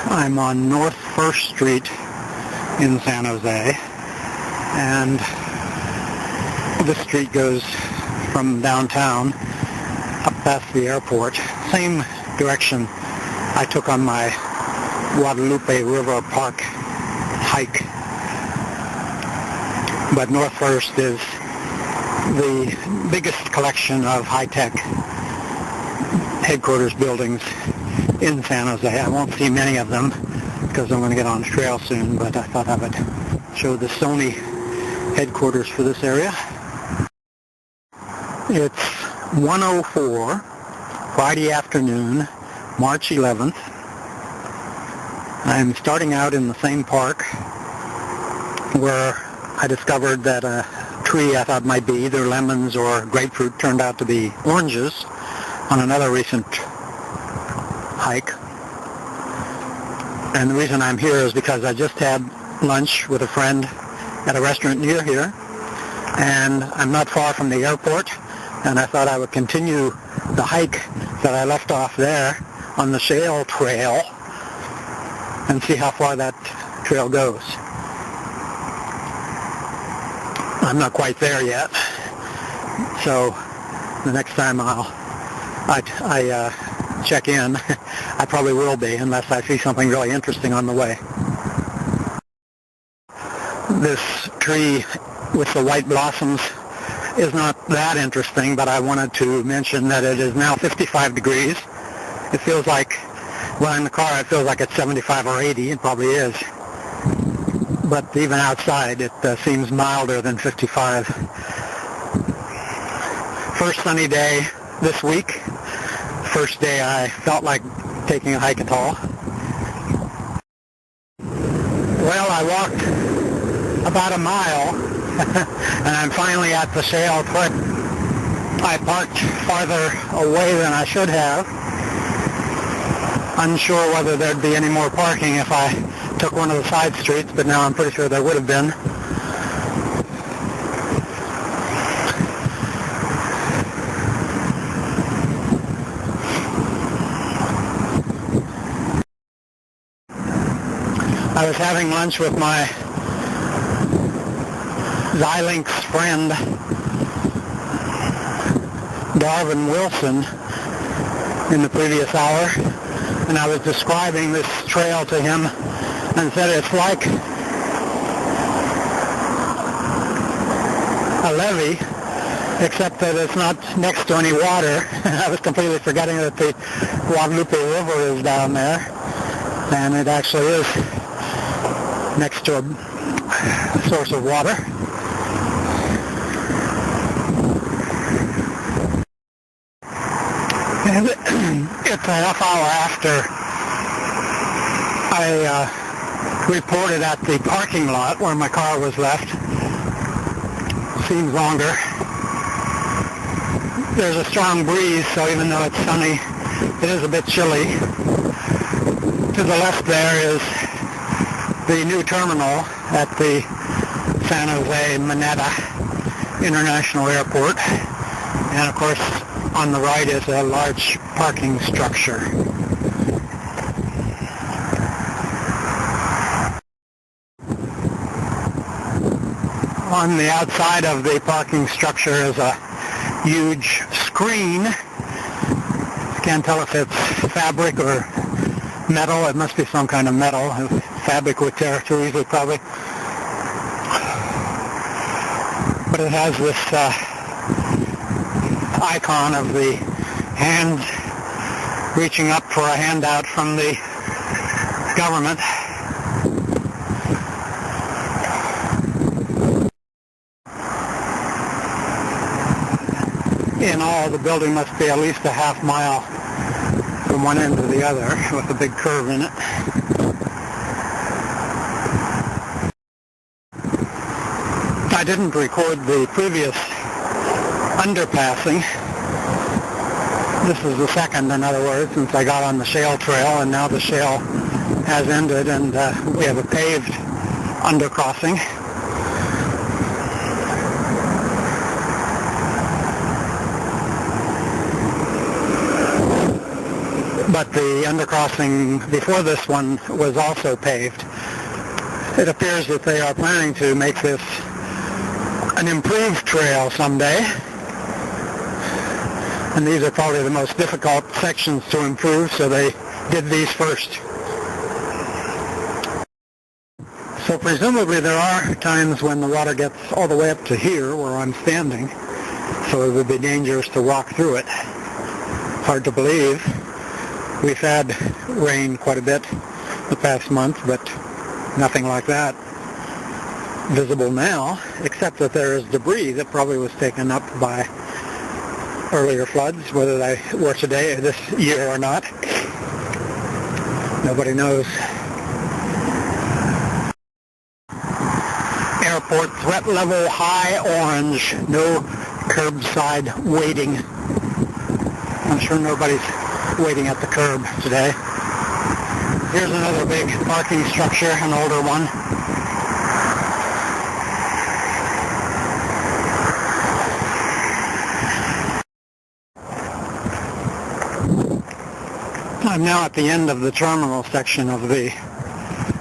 I'm on North 1st Street in San Jose, and this street goes from downtown up past the airport. Same direction I took on my Guadalupe River Park hike. But North 1st is the biggest collection of high-tech headquarters buildings in San Jose. I won't see many of them because I'm going to get on the trail soon, but I thought I would show the Sony headquarters for this area. It's 1:04, Friday afternoon, March 11th. I'm starting out in the same park where I discovered that a tree I thought might be either lemons or grapefruit turned out to be oranges on another recent hike. And the reason I'm here is because I just had lunch with a friend at a restaurant near here, and I'm not far from the airport, and I thought I would continue the hike that I left off there on the shale trail and see how far that trail goes. I'm not quite there yet, so the next time I check in, I probably will be, unless I see something really interesting on the way. This tree with the white blossoms is not that interesting, but I wanted to mention that it is now 55 degrees. It feels like, when in the car, it feels like it's 75 or 80. It probably is. But even outside, it seems milder than 55. First sunny day this week. First day I felt like taking a hike at all. Well, I walked about a mile, and I'm finally at the shale foot. I parked farther away than I should have. Unsure whether there'd be any more parking if I took one of the side streets, but now I'm pretty sure there would have been. I was having lunch with my Xilinx friend, Darwin Wilson, in the previous hour, and I was describing this trail to him and said it's like a levee, except that it's not next to any water. I was completely forgetting that the Guadalupe River is down there, and it actually is next to a source of water. And it's a half hour after I reported at the parking lot where my car was left. Seems longer. There's a strong breeze, so even though it's sunny, it is a bit chilly. To the left there is the new terminal at the San Jose Maneta International Airport, and of course on the right is a large parking structure. On the outside of the parking structure is a huge screen. I can't tell if it's fabric or metal. It must be some kind of metal. Fabric would tear too easily, probably. But it has this icon of the hand reaching up for a handout from the government. In all, the building must be at least a half mile from one end to the other, with a big curve in it. I didn't record the previous underpassing. This is the second, in other words, since I got on the shale trail, and now the shale has ended, and we have a paved undercrossing. but the undercrossing before this one was also paved. It appears that they are planning to make this an improved trail someday, and these are probably the most difficult sections to improve, so they did these first. So presumably there are times when the water gets all the way up to here where I'm standing, so it would be dangerous to walk through it. Hard to believe. We've had rain quite a bit the past month, but nothing like that visible now, except that there is debris that probably was taken up by earlier floods, whether they were today or this year or not. Nobody knows. Airport threat level high orange. No curbside waiting. I'm sure nobody's waiting at the curb today. Here's another big parking structure, an older one. I'm now at the end of the terminal section of the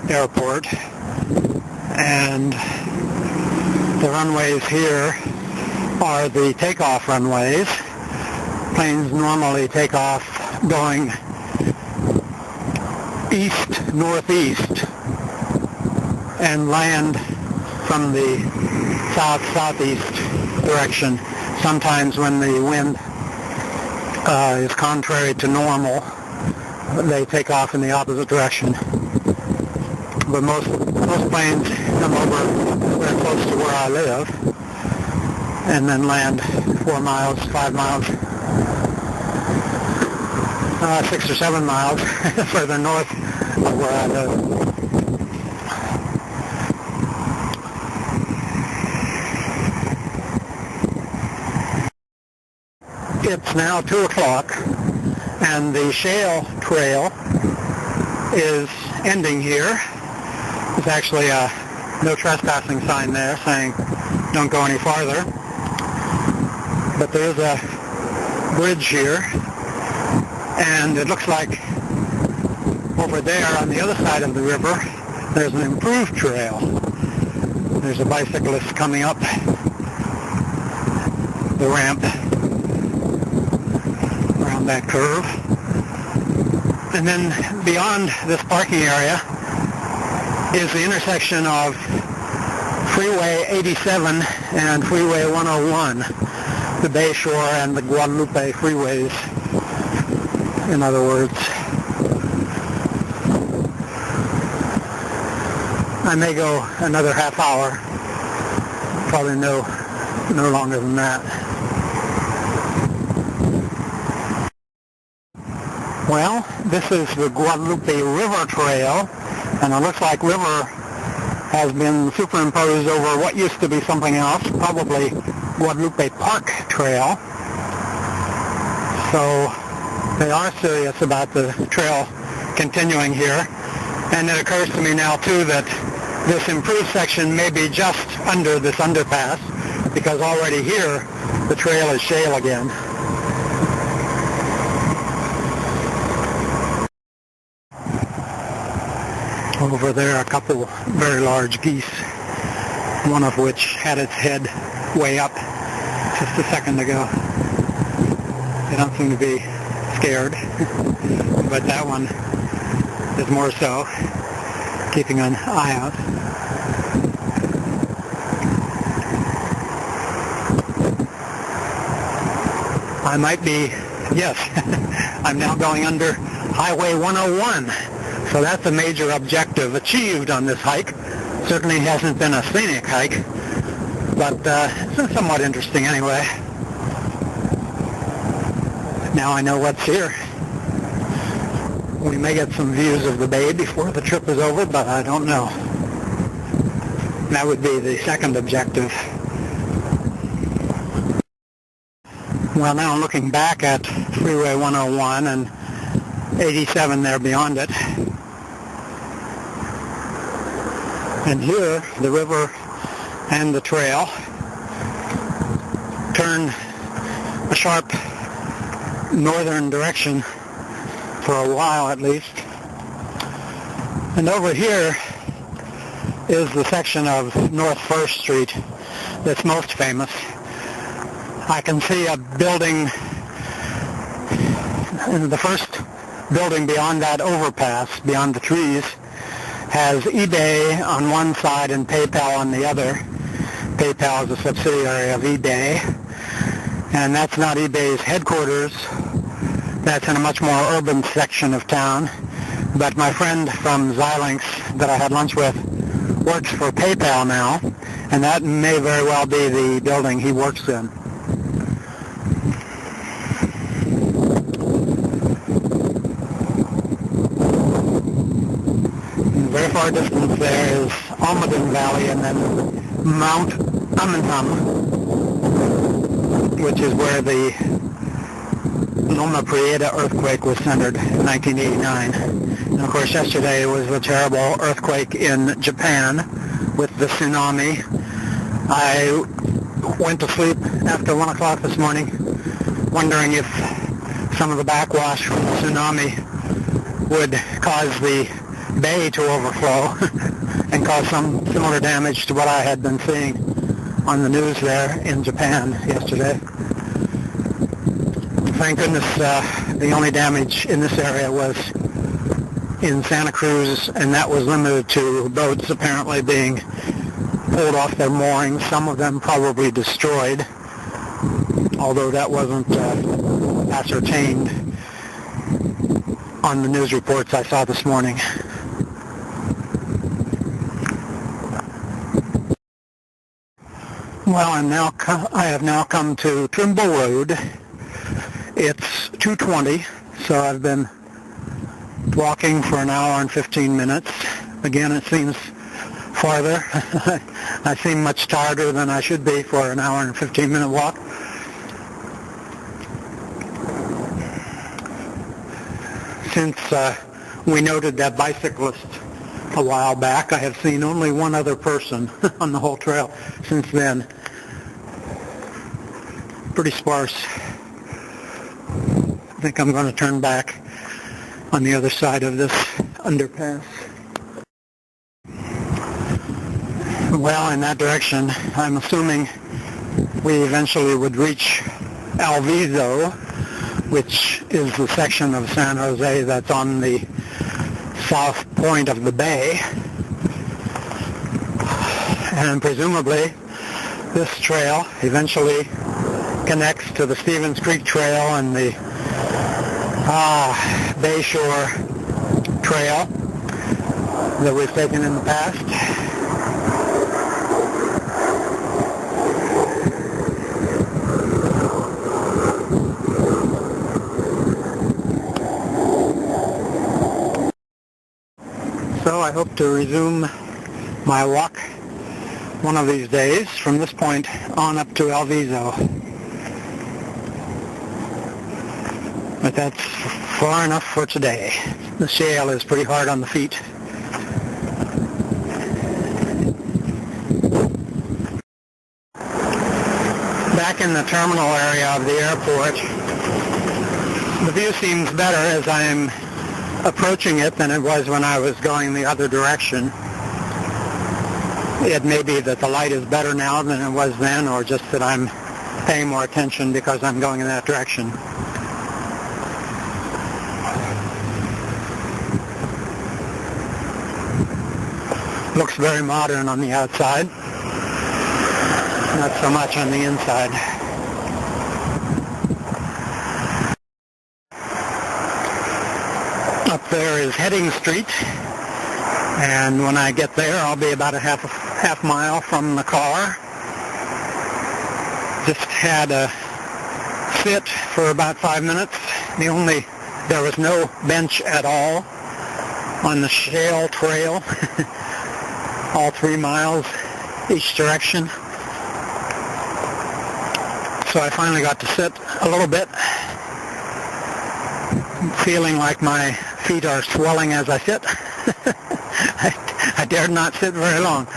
airport, and the runways here are the takeoff runways. Planes normally take off going east-northeast and land from the south-southeast direction. Sometimes when the wind is contrary to normal, they take off in the opposite direction. But most planes come over very close to where I live and then land 4 miles, 5 miles, 6 or 7 miles further north of where I live. It's now 2 o'clock, and the shale trail is ending here. There's actually a no trespassing sign there saying don't go any farther. But there is a bridge here, and it looks like over there on the other side of the river there's an improved trail. There's a bicyclist coming up the ramp around that curve. And then beyond this parking area is the intersection of Freeway 87 and Freeway 101, the Bayshore and the Guadalupe freeways, in other words. I may go another half hour, probably no longer than that. Well, this is the Guadalupe River Trail, and it looks like river has been superimposed over what used to be something else, probably Guadalupe Park Trail. So they are serious about the trail continuing here. And it occurs to me now, too, that this improved section may be just under this underpass, because already here the trail is shale again. Over there, a couple very large geese, one of which had its head way up just a second ago. They don't seem to be scared, but that one is more so, keeping an eye out. I might be, yes, I'm now going under Highway 101. So that's a major objective achieved on this hike. Certainly hasn't been a scenic hike, but it's been somewhat interesting anyway. Now I know what's here. We may get some views of the bay before the trip is over, but I don't know. That would be the second objective. Well, now I'm looking back at Freeway 101 and 87 there beyond it. And here, the river and the trail turn a sharp northern direction for a while at least. And over here is the section of North 1st Street that's most famous. I can see a building, and the first building beyond that overpass, beyond the trees, has eBay on one side and PayPal on the other. PayPal is a subsidiary of eBay, and that's not eBay's headquarters. That's in a much more urban section of town. But my friend from Xilinx that I had lunch with works for PayPal now, and that may very well be the building he works in. In the very far distance there is Almaden Valley, and then Mount Amenham, which is where the Loma Prieta earthquake was centered in 1989. And of course yesterday was a terrible earthquake in Japan with the tsunami. I went to sleep after 1 o'clock this morning wondering if some of the backwash from the tsunami would cause the bay to overflow and cause some similar damage to what I had been seeing on the news there in Japan yesterday. Thank goodness the only damage in this area was in Santa Cruz, and that was limited to boats apparently being pulled off their moorings, some of them probably destroyed, although that wasn't ascertained on the news reports I saw this morning. Well, I have now come to Trimble Road. It's 2:20, so I've been walking for an hour and 15 minutes. Again, it seems farther. I seem much tireder than I should be for an hour and 15-minute walk. Since we noted that bicyclist a while back, I have seen only one other person on the whole trail since then. Pretty sparse. I think I'm going to turn back on the other side of this underpass. Well, in that direction, I'm assuming we eventually would reach Alviso, which is the section of San Jose that's on the south point of the bay. And presumably, this trail eventually connects to the Stevens Creek Trail and the Bayshore Trail that we've taken in the past. So I hope to resume my walk one of these days from this point on up to Alviso. But that's far enough for today. The shale is pretty hard on the feet. Back in the terminal area of the airport, the view seems better as I'm approaching it than it was when I was going the other direction. It may be that the light is better now than it was then, or just that I'm paying more attention because I'm going in that direction. Looks very modern on the outside, not so much on the inside. Up there is Hedding Street, and when I get there I'll be about a half mile from the car. Just had a sit for about 5 minutes. There was no bench at all on the shale trail, all 3 miles each direction. So I finally got to sit a little bit, feeling like my feet are swelling as I sit. I dared not sit very long.